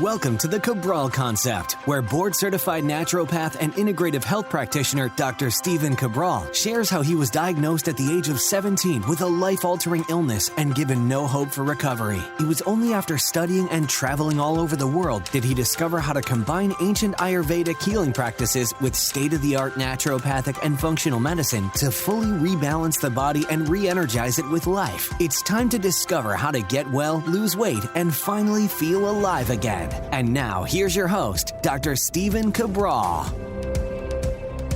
Welcome to the Cabral Concept, where board-certified naturopath and integrative health practitioner Dr. Stephen Cabral shares how he was diagnosed at the age of 17 with a life-altering illness and given no hope for recovery. It was only after studying and traveling all over the world did he discover how to combine ancient Ayurvedic healing practices with state-of-the-art naturopathic and functional medicine to fully rebalance the body and re-energize it with life. It's time to discover how to get well, lose weight, and finally feel alive again. And now, here's your host, Dr. Stephen Cabral.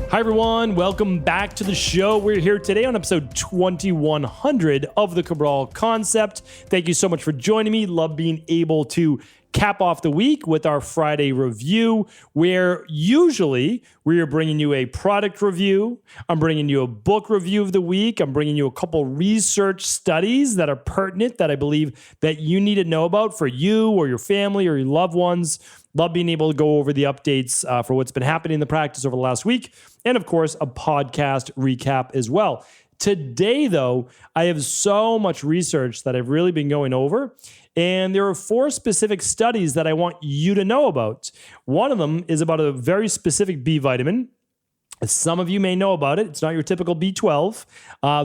Hi, everyone. Welcome back to the show. We're here today on episode 2100 of the Cabral Concept. Thank you so much for joining me. Love being able to cap off the week with our Friday review, where usually we are bringing you a product review. I'm bringing you a book review of the week. I'm bringing you a couple research studies that are pertinent that I believe that you need to know about for you or your family or your loved ones. Love being able to go over the updates for what's been happening in the practice over the last week. And of course, a podcast recap as well. Today, though, I have so much research that I've really been going over. And there are 4 specific studies that I want you to know about. One of them is about a very specific B vitamin. Some of you may know about it. It's not your typical B12.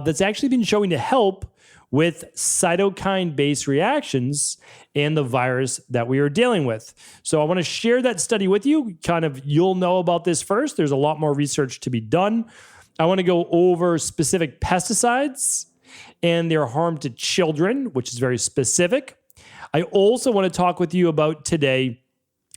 That's actually been showing to help with cytokine-based reactions in the virus that we are dealing with. So I want to share that study with you. You'll know about this first. There's a lot more research to be done. I want to go over specific pesticides and their harm to children, which is very specific. I also want to talk with you about today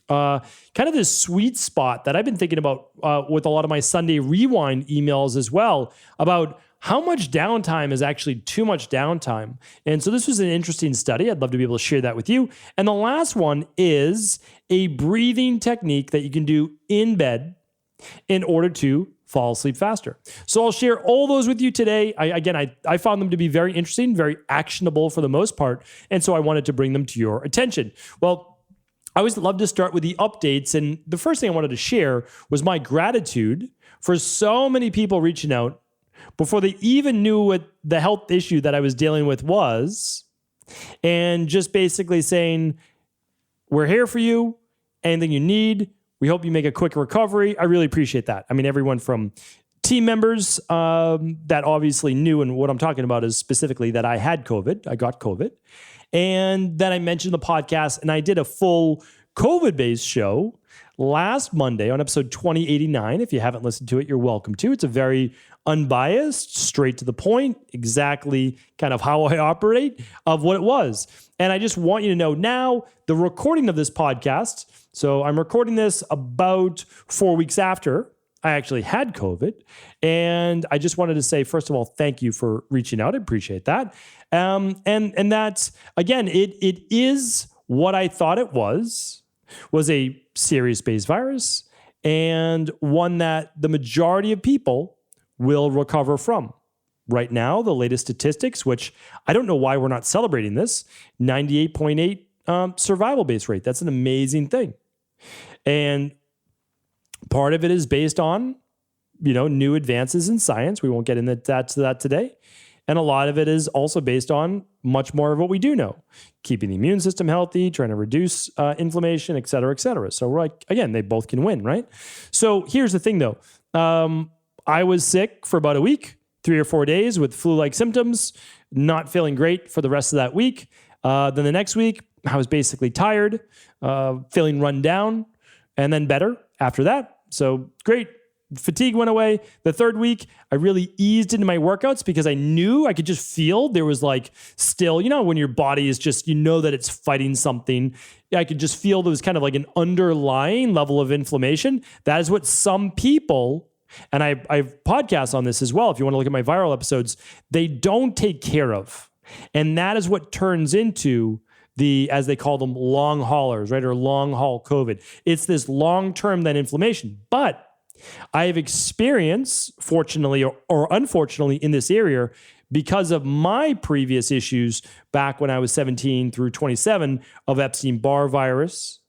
kind of this sweet spot that I've been thinking about with a lot of my Sunday Rewind emails as well, about how much downtime is actually too much downtime. And so this was an interesting study. I'd love to be able to share that with you. And the last one is a breathing technique that you can do in bed in order to fall asleep faster. So I'll share all those with you today. I found them to be very interesting, very actionable for the most part. And so I wanted to bring them to your attention. Well, I always love to start with the updates. And the first thing I wanted to share was my gratitude for so many people reaching out before they even knew what the health issue that I was dealing with was, and just basically saying, we're here for you, anything you need. We hope you make a quick recovery. I really appreciate that. I mean, everyone from team members that obviously knew, and what I'm talking about is specifically that I had COVID. I got COVID. And then I mentioned the podcast, and I did a full COVID-based show last Monday on episode 2089. If you haven't listened to it, you're welcome to. It's a very unbiased, straight to the point, exactly kind of how I operate of what it was. And I just want you to know now the recording of this podcast. So I'm recording this about 4 weeks after I actually had COVID. And I just wanted to say, first of all, thank you for reaching out. I appreciate that. And that's, again, it is what I thought it was a serious-based virus, and one that the majority of people will recover from. Right now, the latest statistics, which I don't know why we're not celebrating this, 98.8 survival base rate. That's an amazing thing. And part of it is based on, new advances in science. We won't get into that today. And a lot of it is also based on much more of what we do know, keeping the immune system healthy, trying to reduce inflammation, et cetera, et cetera. So again, they both can win, right? So here's the thing though. I was sick for about a week, 3 or 4 days with flu-like symptoms, not feeling great for the rest of that week. Then the next week, I was basically tired, feeling run down, and then better after that. So great. Fatigue went away. The third week, I really eased into my workouts because I knew I could just feel there was still, when your body is just, that it's fighting something. I could just feel there was kind of like an underlying level of inflammation. That is what some people, and I've podcasts on this as well, if you want to look at my viral episodes, they don't take care of. And that is what turns into as they call them, long haulers, right? Or long haul COVID. It's this long-term then inflammation. But I have experience, fortunately or unfortunately, in this area because of my previous issues back when I was 17 through 27 of Epstein-Barr virus,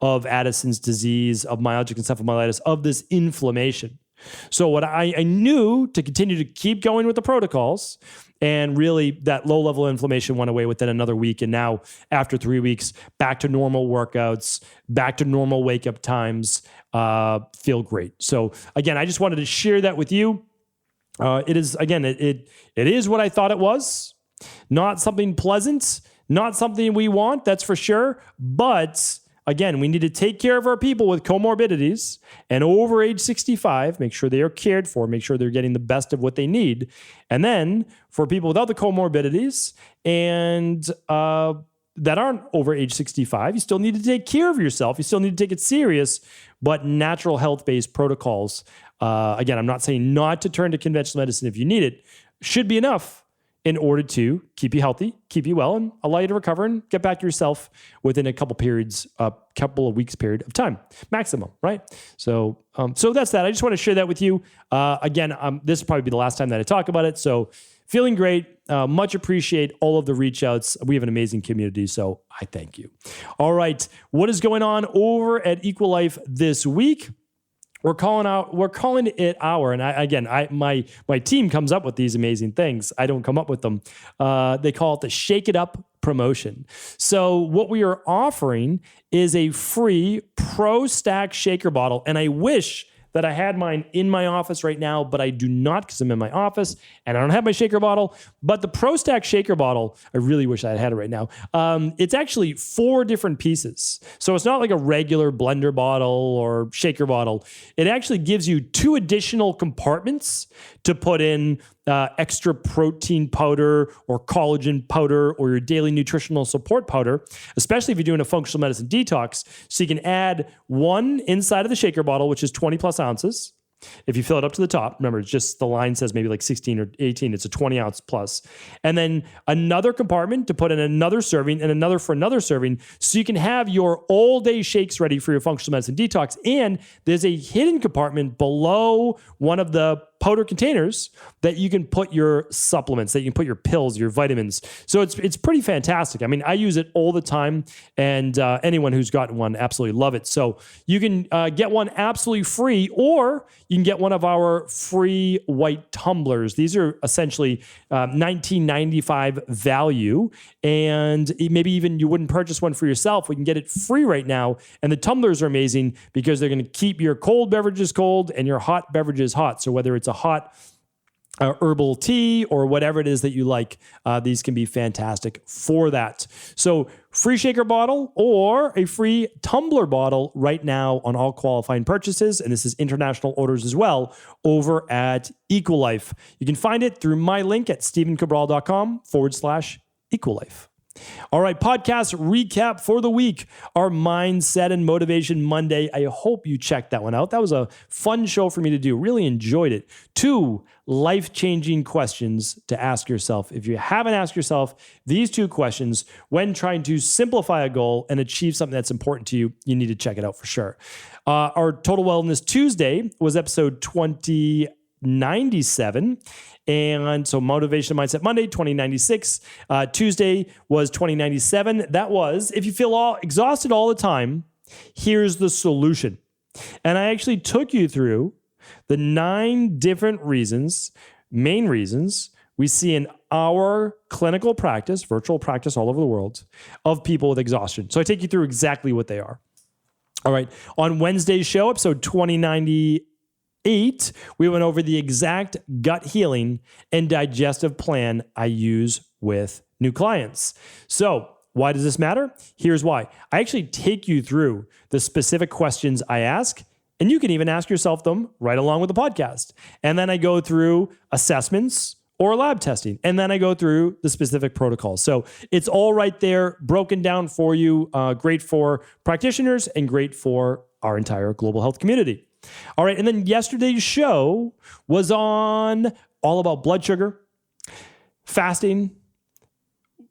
of Addison's disease, of myalgic encephalomyelitis, of this inflammation. So what I knew to continue to keep going with the protocols, and really that low level of inflammation went away within another week. And now after 3 weeks, back to normal workouts, back to normal wake up times, feel great. So again, I just wanted to share that with you. It is, again, it is what I thought it was. Not something pleasant, not something we want, that's for sure. But again, we need to take care of our people with comorbidities and over age 65, make sure they are cared for, make sure they're getting the best of what they need. And then for people without the comorbidities and that aren't over age 65, you still need to take care of yourself. You still need to take it serious, but natural health-based protocols. Again, I'm not saying not to turn to conventional medicine if you need it, should be enough in order to keep you healthy, keep you well, and allow you to recover and get back to yourself within a couple of weeks period of time, maximum, right? So that's that. I just want to share that with you. Again, this will probably be the last time that I talk about it. So feeling great. Much appreciate all of the reach outs. We have an amazing community, so I thank you. All right. What is going on over at EquiLife this week? We're calling it our, and my team comes up with these amazing things. I don't come up with them. They call it the Shake It Up promotion. So what we are offering is a free Pro Stack shaker bottle, and I wish that I had mine in my office right now, but I do not because I'm in my office and I don't have my shaker bottle. But the Pro Stack shaker bottle, I really wish I had it right now. It's actually 4 different pieces. So it's not like a regular blender bottle or shaker bottle. It actually gives you 2 additional compartments to put in extra protein powder or collagen powder or your daily nutritional support powder, especially if you're doing a functional medicine detox. So you can add 1 inside of the shaker bottle, which is 20 plus ounces. If you fill it up to the top, remember, it's just the line says maybe like 16 or 18. It's a 20 ounce plus. And then another compartment to put in another serving and another for another serving. So you can have your all day shakes ready for your functional medicine detox. And there's a hidden compartment below one of the powder containers that you can put your supplements, that you can put your pills, your vitamins. So it's pretty fantastic. I mean, I use it all the time, and anyone who's gotten one absolutely love it. So you can get one absolutely free, or you can get one of our free white tumblers. These are essentially $19.95 value, and maybe even you wouldn't purchase one for yourself. We can get it free right now, and the tumblers are amazing because they're going to keep your cold beverages cold and your hot beverages hot. So whether it's a hot herbal tea or whatever it is that you like, these can be fantastic for that. So free shaker bottle or a free tumbler bottle right now on all qualifying purchases. And this is international orders as well over at EquiLife. You can find it through my link at stevencabral.com/EquiLife. All right, podcast recap for the week, our Mindset and Motivation Monday. I hope you checked that one out. That was a fun show for me to do. Really enjoyed it. 2 life-changing questions to ask yourself. If you haven't asked yourself these 2 questions when trying to simplify a goal and achieve something that's important to you, you need to check it out for sure. Our Total Wellness Tuesday was episode 2097. And so Motivation Mindset Monday, 2096. Tuesday was 2097. That was, if you feel all exhausted all the time, here's the solution. And I actually took you through the 9 different main reasons we see in our clinical practice, virtual practice all over the world, of people with exhaustion. So I take you through exactly what they are. All right. On Wednesday's show, episode 2098, we went over the exact gut healing and digestive plan I use with new clients. So why does this matter? Here's why. I actually take you through the specific questions I ask, and you can even ask yourself them right along with the podcast. And then I go through assessments or lab testing, and then I go through the specific protocols. So it's all right there, broken down for you, great for practitioners and great for our entire global health community. All right, and then yesterday's show was on all about blood sugar, fasting,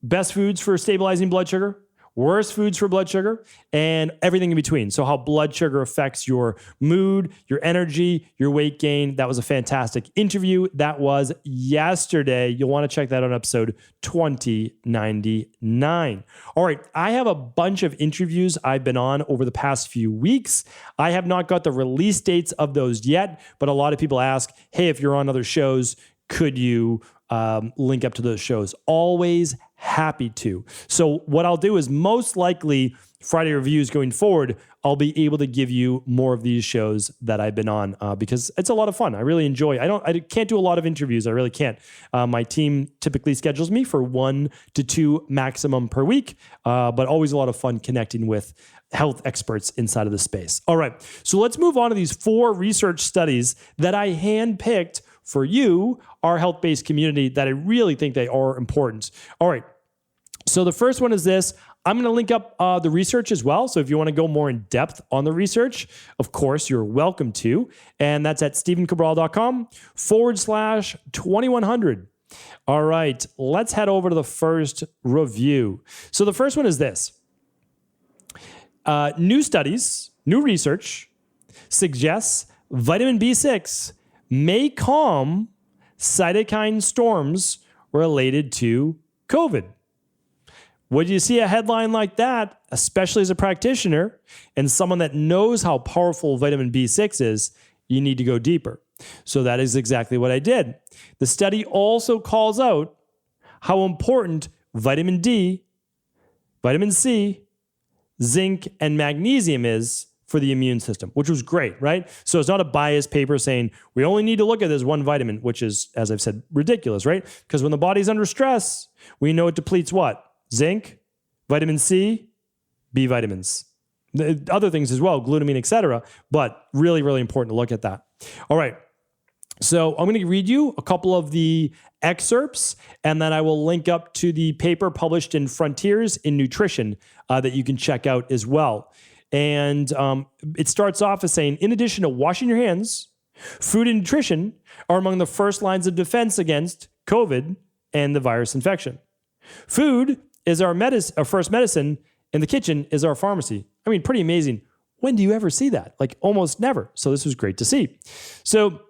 best foods for stabilizing blood sugar, worst foods for blood sugar, and everything in between. So how blood sugar affects your mood, your energy, your weight gain. That was a fantastic interview. That was yesterday. You'll want to check that out on episode 2099. All right. I have a bunch of interviews I've been on over the past few weeks. I have not got the release dates of those yet, but a lot of people ask, hey, if you're on other shows, could you link up to those shows? Always happy to. So what I'll do is most likely Friday reviews going forward, I'll be able to give you more of these shows that I've been on because it's a lot of fun. I really enjoy. I can't do a lot of interviews. I really can't. My team typically schedules me for 1 to 2 maximum per week, but always a lot of fun connecting with health experts inside of the space. All right. So let's move on to these 4 research studies that I handpicked for you, our health-based community, that I really think they are important. All right. So the first one is this. I'm going to link up the research as well. So if you want to go more in depth on the research, of course, you're welcome to. And that's at stevencabral.com/2100. All right. Let's head over to the first review. So the first one is this. New research suggests vitamin B6 may calm cytokine storms related to COVID. Would you see a headline like that, especially as a practitioner and someone that knows how powerful vitamin B6 is, you need to go deeper. So that is exactly what I did. The study also calls out how important vitamin D, vitamin C, zinc, and magnesium is for the immune system, which was great, right? So it's not a biased paper saying we only need to look at this one vitamin, which is, as I've said, ridiculous, right? Because when the body's under stress, we know it depletes what? Zinc, vitamin C, B vitamins, other things as well, glutamine, etc. But really, really important to look at that. All right. So I'm going to read you a couple of the excerpts, and then I will link up to the paper published in Frontiers in Nutrition that you can check out as well. And it starts off as saying, in addition to washing your hands, food and nutrition are among the first lines of defense against COVID and the virus infection. Food is our first medicine, and the kitchen is our pharmacy. I mean, pretty amazing. When do you ever see that? Like almost never. So this was great to see. So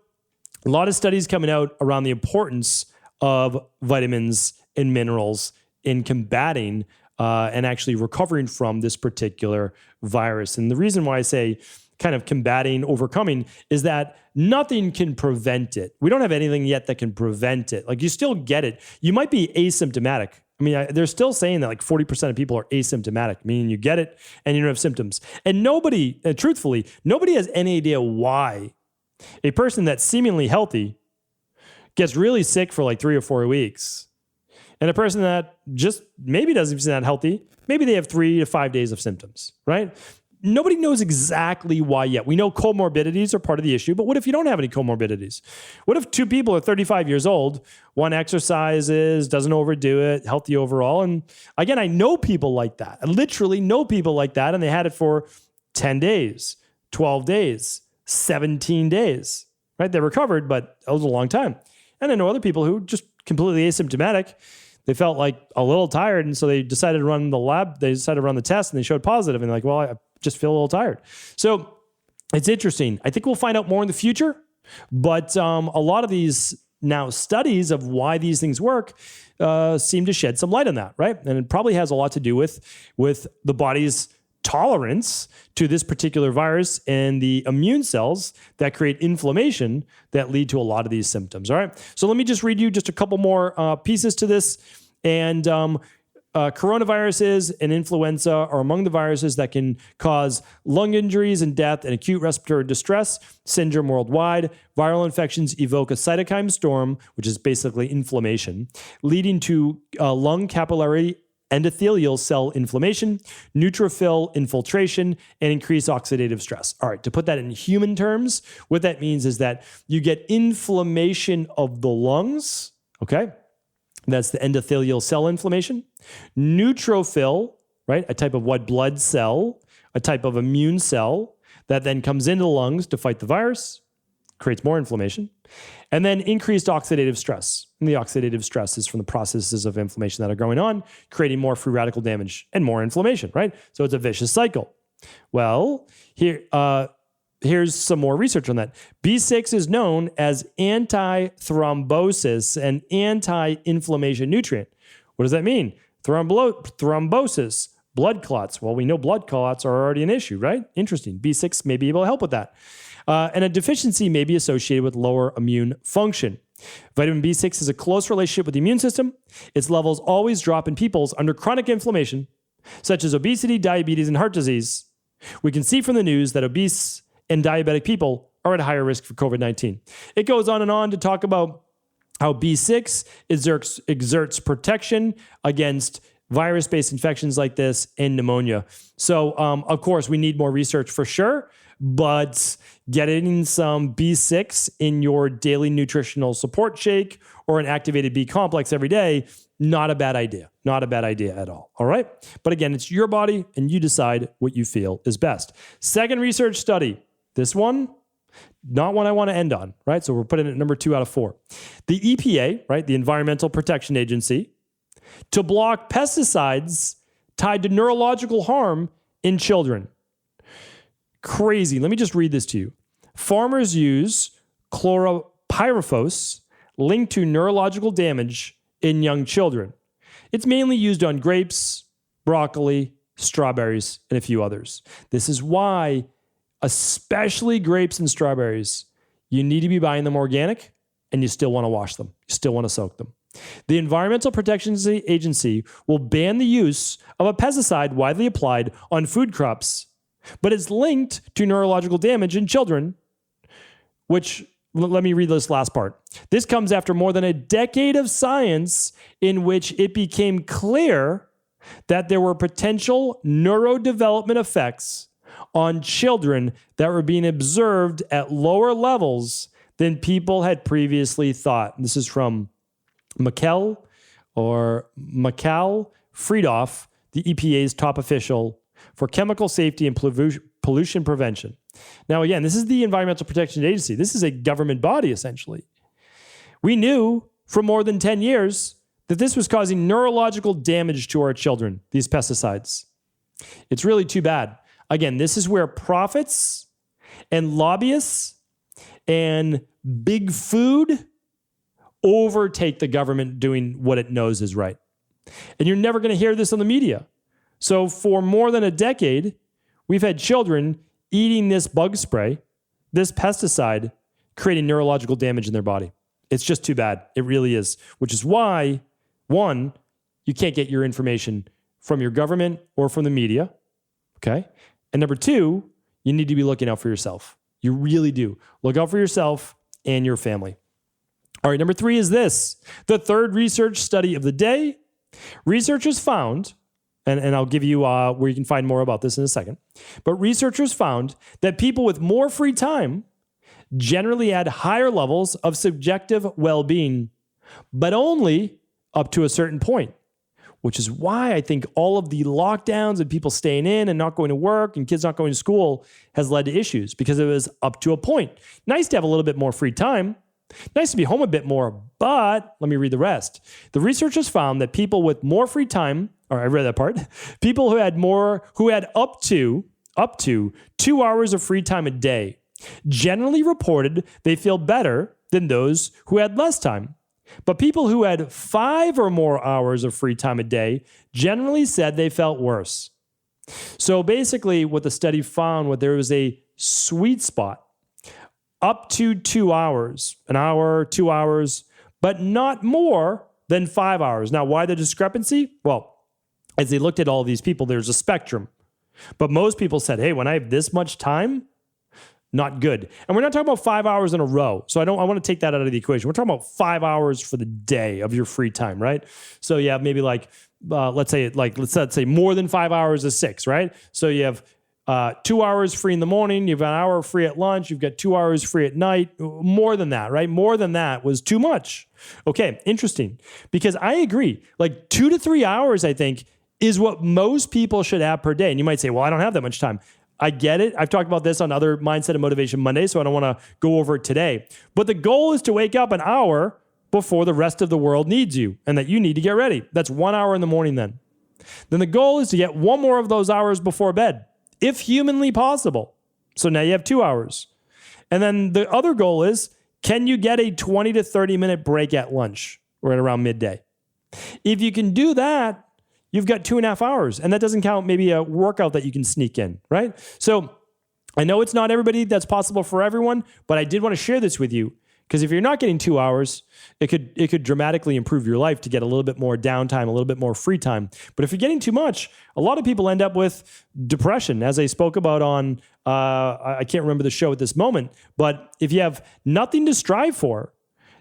a lot of studies coming out around the importance of vitamins and minerals in combating and actually recovering from this particular virus. And the reason why I say kind of combating, overcoming, is that nothing can prevent it. We don't have anything yet that can prevent it. Like you still get it. You might be asymptomatic. I mean, they're still saying that like 40% of people are asymptomatic, meaning you get it and you don't have symptoms. And nobody, truthfully, nobody has any idea why a person that's seemingly healthy gets really sick for like 3 or 4 weeks. And a person that just maybe doesn't seem that healthy, maybe they have 3 to 5 days of symptoms, right? Nobody knows exactly why yet. We know comorbidities are part of the issue, but what if you don't have any comorbidities? What if 2 people are 35 years old, one exercises, doesn't overdo it, healthy overall? And again, I know people like that. I literally know people like that, and they had it for 10 days, 12 days, 17 days, right? They recovered, but that was a long time. And I know other people who just completely asymptomatic. They felt like a little tired, and so they decided to run the lab. They decided to run the test, and they showed positive. And they're like, well, I just feel a little tired. So it's interesting. I think we'll find out more in the future, but a lot of these now studies of why these things work seem to shed some light on that, right? And it probably has a lot to do with the body's tolerance to this particular virus and the immune cells that create inflammation that lead to a lot of these symptoms. All right. So let me just read you just a couple more pieces to this. And coronaviruses and influenza are among the viruses that can cause lung injuries and death and acute respiratory distress syndrome worldwide. Viral infections evoke a cytokine storm, which is basically inflammation, leading to lung capillary endothelial cell inflammation, neutrophil infiltration, and increased oxidative stress. All right, to put that in human terms, what that means is that you get inflammation of the lungs, okay? That's the endothelial cell inflammation. Neutrophil, right? A type of white blood cell, a type of immune cell that then comes into the lungs to fight the virus, creates more inflammation. And then increased oxidative stress. And the oxidative stress is from the processes of inflammation that are going on, creating more free radical damage and more inflammation, right? So it's a vicious cycle. Well, here's some more research on that. B6 is known as anti-thrombosis and anti-inflammation nutrient. What does that mean? Thrombosis, blood clots. Well, we know blood clots are already an issue, right? Interesting. B6 may be able to help with that. And a deficiency may be associated with lower immune function. Vitamin B6 has a close relationship with the immune system. Its levels always drop in people under chronic inflammation, such as obesity, diabetes, and heart disease. We can see from the news that obese and diabetic people are at higher risk for COVID-19. It goes on to talk about how B6 exerts protection against virus-based infections like this and pneumonia. So, of course, we need more research for sure, but getting some B6 in your daily nutritional support shake or an activated B complex every day, not a bad idea. Not a bad idea at all. All right? But again, it's your body and you decide what you feel is best. Second research study. This one, not one I want to end on, right? So we're putting it at number 2 out of 4. The EPA, right, the Environmental Protection Agency, to block pesticides tied to neurological harm in children. Crazy. Let me just read this to you. Farmers use chlorpyrifos linked to neurological damage in young children. It's mainly used on grapes, broccoli, strawberries, and a few others. This is why, especially grapes and strawberries, you need to be buying them organic and you still want to wash them. You still want to soak them. The Environmental Protection Agency will ban the use of a pesticide widely applied on food crops, but it's linked to neurological damage in children, which, let me read this last part. This comes after more than a decade of science in which it became clear that there were potential neurodevelopment effects on children that were being observed at lower levels than people had previously thought. This is from Mikhail Friedhoff, the EPA's top official for chemical safety and pollution prevention. Now, again, this is the Environmental Protection Agency. This is a government body, essentially. We knew for more than 10 years that this was causing neurological damage to our children, these pesticides. It's really too bad. Again, this is where profits and lobbyists and big food overtake the government doing what it knows is right. And you're never going to hear this on the media. So for more than a decade, we've had children eating this bug spray, this pesticide, creating neurological damage in their body. It's just too bad. It really is. Which is why, one, you can't get your information from your government or from the media. Okay? And number two, you need to be looking out for yourself. You really do. Look out for yourself and your family. All right, number 3 is this. The third research study of the day. Researchers found, and I'll give you where you can find more about this in a second, but researchers found that people with more free time generally had higher levels of subjective well-being, but only up to a certain point, which is why I think all of the lockdowns and people staying in and not going to work and kids not going to school has led to issues, because it was up to a point. Nice to have a little bit more free time. Nice to be home a bit more, but let me read the rest. The researchers found that people with more free time, or I read that part, people who had up to 2 hours of free time a day generally reported they feel better than those who had less time. But people who had 5 or more hours of free time a day generally said they felt worse. So basically what the study found, there was a sweet spot up to 2 hours, an hour, 2 hours, but not more than 5 hours. Now, why the discrepancy? Well, as they looked at all these people, there's a spectrum. But most people said, hey, when I have this much time, not good. And we're not talking about 5 hours in a row. So I want to take that out of the equation. We're talking about 5 hours for the day of your free time, right? So you have maybe let's say more than 5 hours is 6, right? So you have 2 hours free in the morning, you've got an hour free at lunch, you've got 2 hours free at night. More than that, right? More than that was too much. Okay, interesting. Because I agree, 2 to 3 hours, I think, is what most people should have per day. And you might say, well, I don't have that much time. I get it. I've talked about this on other Mindset and Motivation Mondays, so I don't want to go over it today. But the goal is to wake up an hour before the rest of the world needs you and that you need to get ready. That's 1 hour in the morning then. Then the goal is to get one more of those hours before bed, if humanly possible. So now you have 2 hours. And then the other goal is, can you get a 20 to 30 minute break at lunch or at around midday? If you can do that, you've got 2.5 hours. And that doesn't count maybe a workout that you can sneak in, right? So I know it's not everybody, that's possible for everyone, but I did want to share this with you because if you're not getting 2 hours, it could dramatically improve your life to get a little bit more downtime, a little bit more free time. But if you're getting too much, a lot of people end up with depression, as I spoke about on, I can't remember the show at this moment, but if you have nothing to strive for,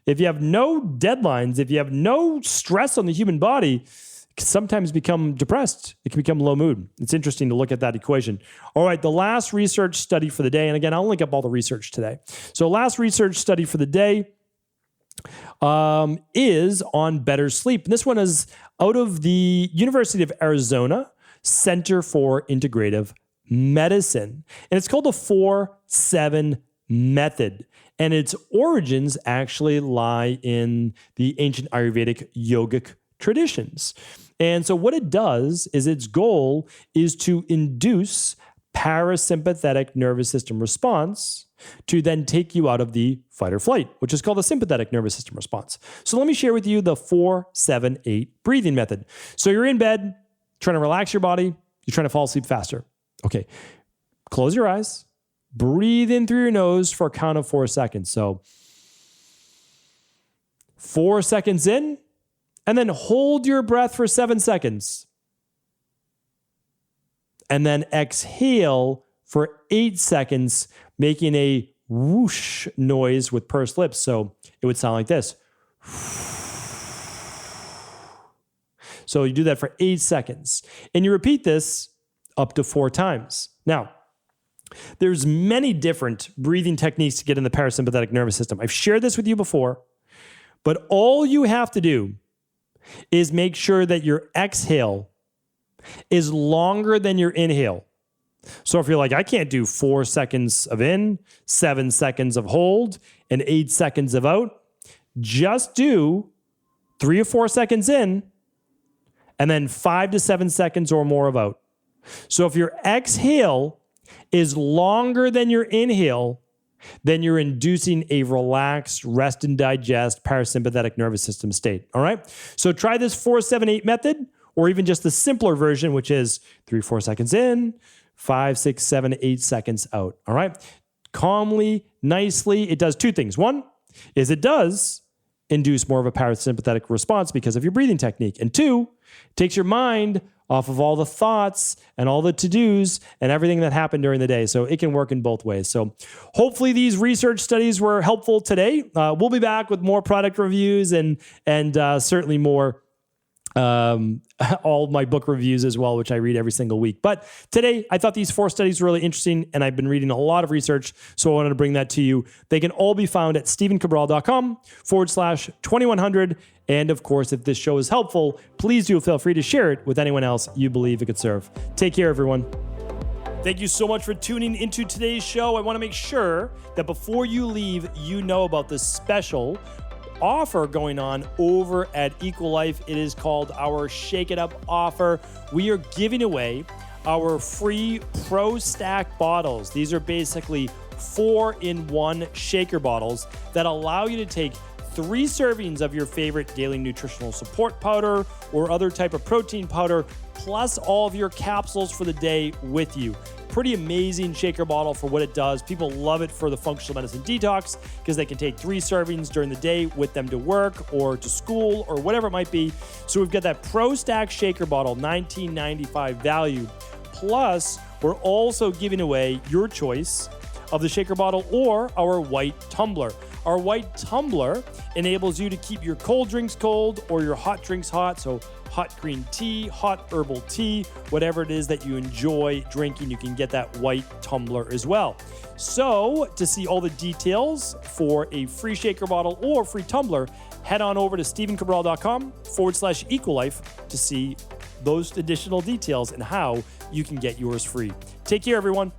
if you have no deadlines, if you have no stress on the human body, it can sometimes become depressed. It can become low mood. It's interesting to look at that equation. All right, the last research study for the day, and again, I'll link up all the research today. So last research study for the day is on better sleep. And this one is out of the University of Arizona Center for Integrative Medicine. And it's called the 4-7 method. And its origins actually lie in the ancient Ayurvedic yogic traditions. And so what it does is its goal is to induce parasympathetic nervous system response to then take you out of the fight or flight, which is called the sympathetic nervous system response. So let me share with you the 4-7-8 breathing method. So you're in bed, trying to relax your body, you're trying to fall asleep faster. Okay, close your eyes, breathe in through your nose for a count of 4 seconds. So 4 seconds in, and then hold your breath for 7 seconds. And then exhale for 8 seconds, making a whoosh noise with pursed lips. So it would sound like this. So you do that for 8 seconds. And you repeat this up to 4 times. Now, there's many different breathing techniques to get in the parasympathetic nervous system. I've shared this with you before, but all you have to do is make sure that your exhale is longer than your inhale. So if you're like, I can't do 4 seconds of in, 7 seconds of hold, and 8 seconds of out, just do 3 or 4 seconds in, and then 5 to 7 seconds or more of out. So if your exhale is longer than your inhale, then you're inducing a relaxed, rest and digest parasympathetic nervous system state. All right? So try this 4-7-8 method, or even just the simpler version, which is 3-4 seconds in, 5, 6, 7, 8 seconds out. All right? Calmly, nicely. It does 2 things. One is it does induce more of a parasympathetic response because of your breathing technique. And 2, it takes your mind off of all the thoughts and all the to-dos and everything that happened during the day. So it can work in both ways. So hopefully these research studies were helpful today. We'll be back with more product reviews and certainly more all my book reviews as well, which I read every single week. But today, I thought these 4 studies were really interesting, and I've been reading a lot of research, so I wanted to bring that to you. They can all be found at stevencabral.com/2100. And of course, if this show is helpful, please do feel free to share it with anyone else you believe it could serve. Take care, everyone. Thank you so much for tuning into today's show. I want to make sure that before you leave, you know about this special offer going on over at EquiLife. It is called our Shake It Up offer. We are giving away our free Pro Stack bottles. These are basically 4-in-1 shaker bottles that allow you to take 3 servings of your favorite daily nutritional support powder or other type of protein powder, plus all of your capsules for the day with you. Pretty amazing shaker bottle for what it does. People love it for the functional medicine detox because they can take 3 servings during the day with them to work or to school or whatever it might be. So we've got that Pro Stack shaker bottle, $19.95 value. Plus, we're also giving away your choice of the shaker bottle or our white tumbler. Our white tumbler enables you to keep your cold drinks cold or your hot drinks hot. So hot green tea, hot herbal tea, whatever it is that you enjoy drinking, you can get that white tumbler as well. So to see all the details for a free shaker bottle or free tumbler, head on over to stevencabral.com/EquiLife to see those additional details and how you can get yours free. Take care, everyone.